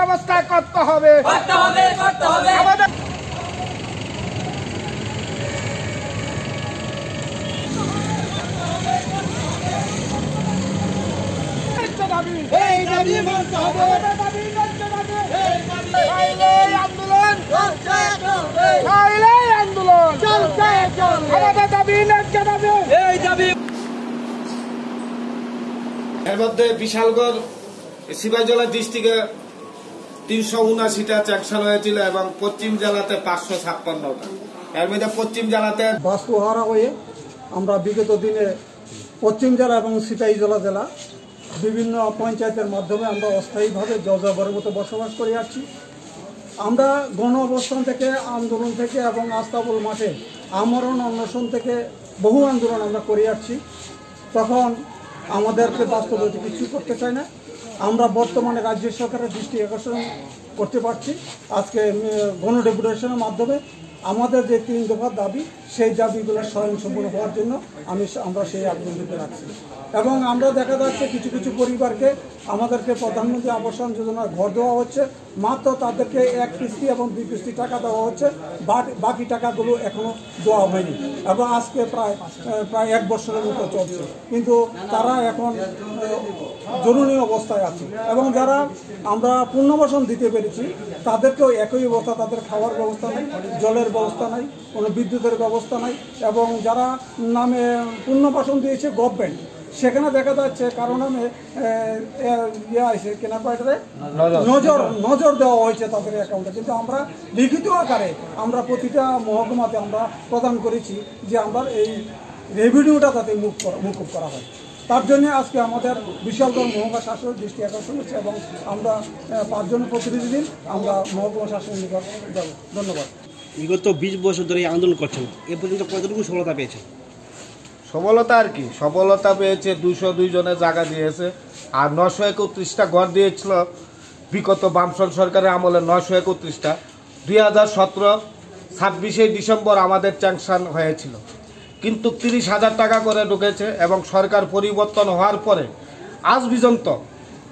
ব্যবস্থা করতে হবে। আমাদের এর মধ্যে বিশালগড় সিপাহীজলা ডিস্ট্রিক্টে 379টা চ্যাংশন হয়েছিল এবং পশ্চিম জেলাতে 556টা। এর মধ্যে পশ্চিম জেলাতে বাস্তুহারা হয়ে আমরা বিগত দিনে পশ্চিম জেলা এবং সিপাহীজলা জেলা বিভিন্ন পঞ্চায়েতের মাধ্যমে আমরা অস্থায়ীভাবে জলজবরের মতো বসবাস করে যাচ্ছি। আমরা গণ অবস্থান থেকে, আন্দোলন থেকে এবং আস্তাবল মাঠে আমরণ অন্বেষণ থেকে বহু আন্দোলন আমরা করে যাচ্ছি। তখন আমাদেরকে বাস্তবতা কিছু করতে চায় না। আমরা বর্তমানে রাজ্য সরকারের দৃষ্টি আকর্ষণ করতে পারছি। আজকে গণ ডেপুটেশনের মাধ্যমে আমাদের যে 3 দফা দাবি, সেই দাবিগুলো স্বয়ংসম্পূর্ণ হওয়ার জন্য আমরা সেই আবেদনটি রাখছি। এবং আমরা দেখা যাচ্ছে কিছু কিছু পরিবারকে আমাদেরকে প্রধানমন্ত্রী আবাস যোজনার ঘর দেওয়া হচ্ছে, মাত্র তাদেরকে 1 কিস্তি এবং 2 কিস্তি টাকা দেওয়া হচ্ছে, বাকি টাকাগুলো এখনও দেওয়া হয়নি এবং আজকে প্রায় 1 বছরের মতো চলছে, কিন্তু তারা এখন জরুরি অবস্থায় আছে। এবং যারা আমরা পুনর্বাসন দিতে পেরেছি তাদেরকেও একই অবস্থা, তাদের খাওয়ার ব্যবস্থা নেই, জলের ব্যবস্থা নাই, কোনো বিদ্যুতের ব্যবস্থা নাই। এবং যারা নামে পুনর্বাসন দিয়েছে গভর্নমেন্ট, সেখানে দেখা যাচ্ছে কারো নামে নজর দেওয়া হয়েছে তাদের অ্যাকাউন্টে, কিন্তু আমরা লিখিত আকারে আমরা প্রতিটা মহকুমাতে আমরা প্রদান করেছি যে আমরা এই রেভিনিউটা তাতে মুকুব করা হয়। তার জন্য আজকে আমাদের বিশালগড় মহকুমা শাসকের দৃষ্টি আকর্ষণ হচ্ছে এবং আমরা 5 জন প্রতিনিধি দিন আমরা মহকুমা শাসকের নিকট যাব। ধন্যবাদ। বিগত 20 বছর ধরে আন্দোলন করছেন, এ পর্যন্ত কতটুকু সফলতা পেয়েছে? সফলতা আর কি, সফলতা পেয়েছে 202 জনের জায়গা দিয়েছে, আর 931টা ঘর দিয়েছিল বিগত বামফ্রন্ট সরকারের আমলে। 931টা 2017 26শে ডিসেম্বর আমাদের চ্যাংশন হয়েছিল, কিন্তু 30,000 টাকা করে ঢুকেছে। এবং সরকার পরিবর্তন হওয়ার পরে আজ পর্যন্ত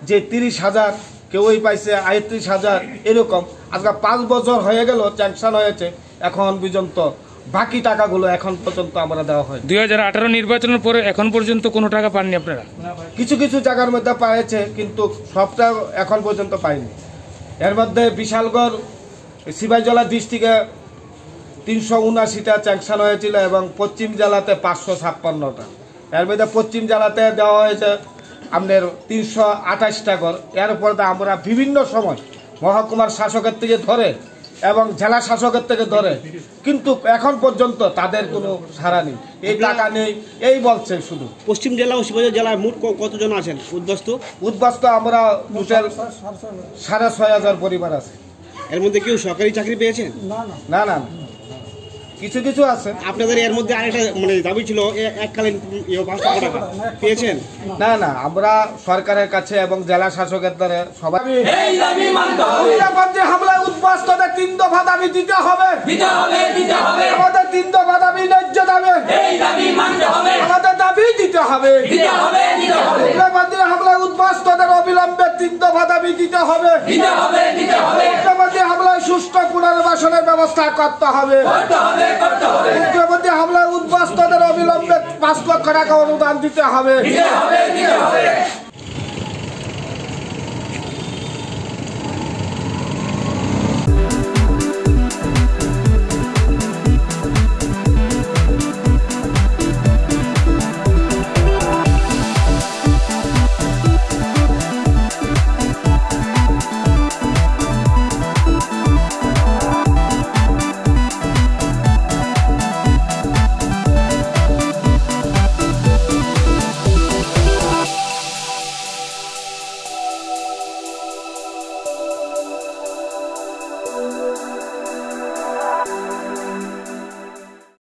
যে 30,000 কেউই পাইছে, 38,000 এরকম। আজকে 5 বছর হয়ে গেল চ্যাংশন হয়েছে, এখন পর্যন্ত বাকি টাকাগুলো এখন পর্যন্ত আমরা দেওয়া হয়। 2018 নির্বাচনের পরে এখন পর্যন্ত কোনো টাকা পাননি আপনারা? কিছু কিছু জায়গার মধ্যে পাইছে, কিন্তু সবটা এখন পর্যন্ত পাইনি। এর মধ্যে বিশালগড় সিপাহীজলা ডিস্ট্রিক্টে 379টা চ্যাংশন হয়েছিল এবং পশ্চিম জেলাতে 556টা। এর মধ্যে পশ্চিম জেলাতে দেওয়া হয়েছে আপনার 328টা ঘর। এরপর আমরা বিভিন্ন সময় মহকুমার শাসকের থেকে ধরে এবং জেলা শাসকের থেকে ধরে, কিন্তু এখন পর্যন্ত তাদের কোনো সাড়া নেই, এই টাকা নেই এই বলছে শুধু। পশ্চিম জেলা ও সিপাহীজলা জেলায় মোট কতজন আছেন উদ্বাস্ত? আমরা টোটাল 6,500 পরিবার আছে। এর মধ্যে কেউ সরকারি চাকরি পেয়েছেন? না না, কিছু কিছু আছে। আপনাদের এর মধ্যে আরেকটা দাবি ছিল, এককালীন 500 টাকা পেয়েছেন? না না, আমরা সরকারের কাছে এবং জেলা শাসকের দ্বারা সবাই হামলায় উদ্বাস্তুদের 3 দফা দাবি দিতে হবে। আমাদের 3 দফা দাবি ন্যায্য দাবি, আমাদের দাবি দিতে হবে। হামলায় উদ্বাস্তুদের অবিলম্বে 3 দফা দাবি দিতে হবে। হামলায় সুষ্ঠু পুনর্বাসনের ব্যবস্থা করতে হবে। মুখ্যমন্ত্রী হামলায় উদ্বাস্তুদের অবিলম্বে 5 লক্ষ টাকা অনুদান দিতে হবে।